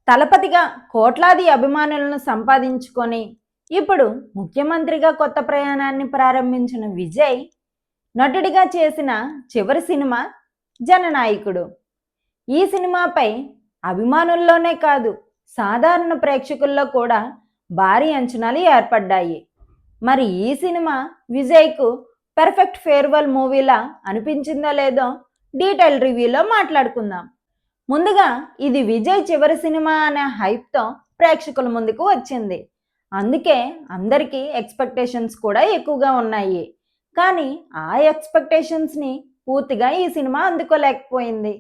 తలపతిగా కోట్లాది అభిమానులను సంపాదించుకొని ఇప్పుడు ముఖ్యమంత్రిగా కొత్త ప్రయాణాన్ని ప్రారంభించిన విజయ్ నటుడిగా చేసిన చివరి సినిమా జననాయకుడు. ఈ సినిమాపై అభిమానుల్లోనే కాదు, సాధారణ ప్రేక్షకుల్లో కూడా భారీ అంచనాలు ఏర్పడ్డాయి. మరి ఈ సినిమా విజయ్కు పర్ఫెక్ట్ ఫేర్వెల్ మూవీలా అనిపించిందో లేదో డీటెయిల్ రివ్యూలో మాట్లాడుకుందాం. ముందుగా ఇది విజయ్ చివరి సినిమా అనే హైప్తో ప్రేక్షకుల ముందుకు వచ్చింది. అందుకే అందరికీ ఎక్స్పెక్టేషన్స్ కూడా ఎక్కువగా ఉన్నాయి. కానీ ఆ ఎక్స్పెక్టేషన్స్ని పూర్తిగా ఈ సినిమా అందుకోలేకపోయింది.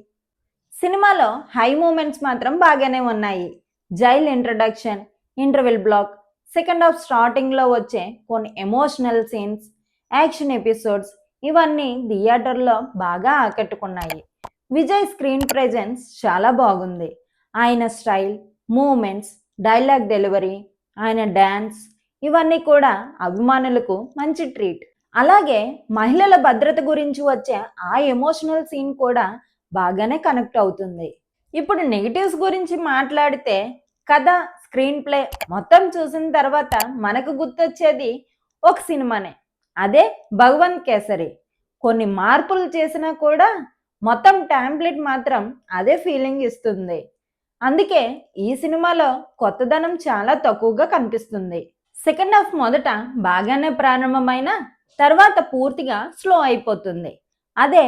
సినిమాలో హై మూమెంట్స్ మాత్రం బాగానే ఉన్నాయి. Jail introduction, interval block, second half స్టార్టింగ్లో వచ్చే కొన్ని ఎమోషనల్ సీన్స్, యాక్షన్ ఎపిసోడ్స్ ఇవన్నీ థియేటర్లో బాగా ఆకట్టుకున్నాయి. విజయ్ స్క్రీన్ ప్రెజెన్స్ చాలా బాగుంది. ఆయన స్టైల్, మూమెంట్స్, డైలాగ్ డెలివరీ, ఆయన డ్యాన్స్ ఇవన్నీ కూడా అభిమానులకు మంచి ట్రీట్. అలాగే మహిళల భద్రత గురించి వచ్చే ఆ ఎమోషనల్ సీన్ కూడా బాగానే కనెక్ట్ అవుతుంది. ఇప్పుడు నెగిటివ్స్ గురించి మాట్లాడితే కథ, స్క్రీన్ ప్లే మొత్తం చూసిన తర్వాత మనకు గుర్తొచ్చేది ఒక సినిమానే, అదే భగవంత్ కేసరి. కొన్ని మార్పులు చేసినా కూడా మొత్తం టాంప్లెట్ మాత్రం అదే ఫీలింగ్ ఇస్తుంది. అందుకే ఈ సినిమాలో కొత్తదనం చాలా తక్కువగా కనిపిస్తుంది. సెకండ్ హాఫ్ మొదట బాగానే ప్రారంభమైన తర్వాత పూర్తిగా స్లో అయిపోతుంది. అదే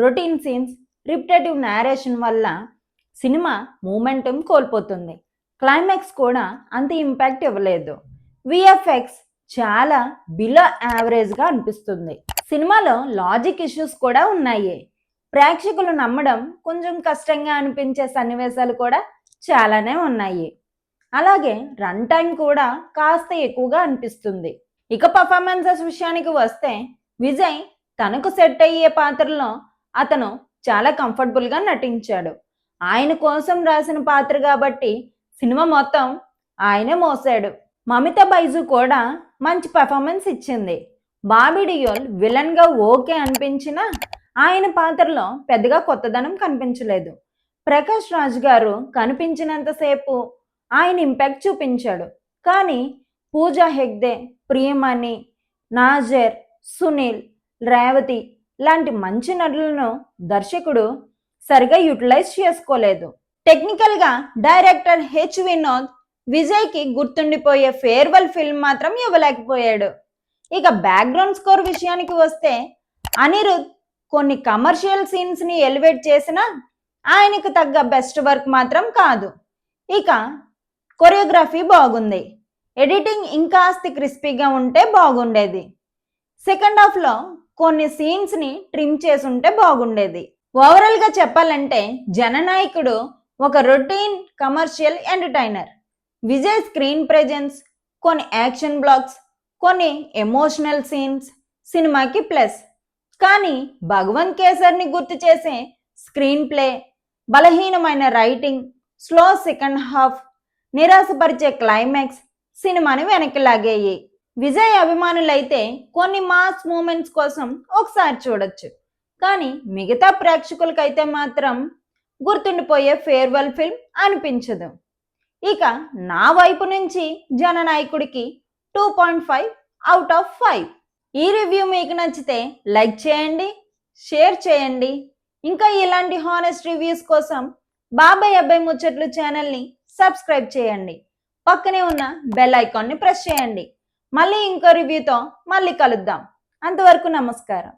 రొటీన్ సీన్స్, రిపిటేటివ్ నేరేషన్ వల్ల సినిమా మూమెంటం కోల్పోతుంది. క్లైమాక్స్ కూడా అంత ఇంపాక్ట్ ఇవ్వలేదు. విఎఫ్ఎక్స్ చాలా బిలో యావరేజ్గా అనిపిస్తుంది. సినిమాలో లాజిక్ ఇష్యూస్ కూడా ఉన్నాయి. ప్రేక్షకులు నమ్మడం కొంచెం కష్టంగా అనిపించే సన్నివేశాలు కూడా చాలానే ఉన్నాయి. అలాగే రన్ టైం కూడా కాస్త ఎక్కువగా అనిపిస్తుంది. ఇక పర్ఫార్మెన్సెస్ విషయానికి వస్తే విజయ్ తనకు సెట్ అయ్యే పాత్రలో అతను చాలా కంఫర్టబుల్గా నటించాడు. ఆయన కోసం రాసిన పాత్ర కాబట్టి సినిమా మొత్తం ఆయనే మోసాడు. మమితా బైజు కూడా మంచి పర్ఫార్మెన్స్ ఇచ్చింది. బాబీ డియోల్ విలన్గా ఓకే అనిపించినా ఆయన పాత్రలో పెద్దగా కొత్తదనం కనిపించలేదు. ప్రకాష్ రాజ్ గారు కనిపించినంతసేపు ఆయన ఇంపాక్ట్ చూపించాడు. కానీ పూజా హెగ్డే, ప్రియమణి, నాజర్, సునీల్, రేవతి లాంటి మంచి నటులను దర్శకుడు సరిగా యూటిలైజ్ చేసుకోలేదు. టెక్నికల్గా డైరెక్టర్ హెచ్ వినోద్ విజయ్కి గుర్తుండిపోయే ఫేర్వెల్ ఫిల్మ్ మాత్రం ఇవ్వలేకపోయాడు. ఇక బ్యాక్గ్రౌండ్ స్కోర్ విషయానికి వస్తే అనిరుద్ కొన్ని కమర్షియల్ సీన్స్ని ఎలివేట్ చేసినా ఆయనకు తగ్గ బెస్ట్ వర్క్ మాత్రం కాదు. ఇక కొరియోగ్రఫీ బాగుంది. ఎడిటింగ్ ఇంకాస్త క్రిస్పీగా ఉంటే బాగుండేది. సెకండ్ హాఫ్లో కొన్ని సీన్స్ని ట్రిమ్ చేసుంటే బాగుండేది. ఓవరాల్గా చెప్పాలంటే జననాయకుడు ఒక routine commercial entertainer. Vijay screen presence, కొన్ని యాక్షన్ బ్లాక్స్, కొన్ని ఎమోషనల్ సీన్స్ సినిమాకి ప్లస్. కానీ భగవంత్ కేసర్ని గుర్తు చేసే స్క్రీన్ ప్లే, బలహీనమైన రైటింగ్, స్లో సెకండ్ హాఫ్, నిరాశపరిచే క్లైమాక్స్ సినిమాని వెనక్కి లాగేయి. విజయ్ అభిమానులైతే కొన్ని మాస్ మూమెంట్స్ కోసం ఒకసారి చూడొచ్చు. కానీ మిగతా ప్రేక్షకులకైతే మాత్రం గుర్తుండిపోయే ఫేర్వెల్ ఫిల్మ్ అనిపించదు. ఇక నా వైపు నుంచి జననాయకుడికి 2.5 అవుట్ ఆఫ్ 5. ఈ రివ్యూ మీకు నచ్చితే లైక్ చేయండి, షేర్ చేయండి. ఇంకా ఇలాంటి హానెస్ట్ రివ్యూస్ కోసం బాబాయ్ అబ్బాయి ముచ్చట్లు ఛానల్ని సబ్స్క్రైబ్ చేయండి. పక్కనే ఉన్న బెల్ ఐకాన్ని ప్రెస్ చేయండి. మళ్ళీ ఇంకో రివ్యూతో మళ్ళీ కలుద్దాం. అంతవరకు నమస్కారం.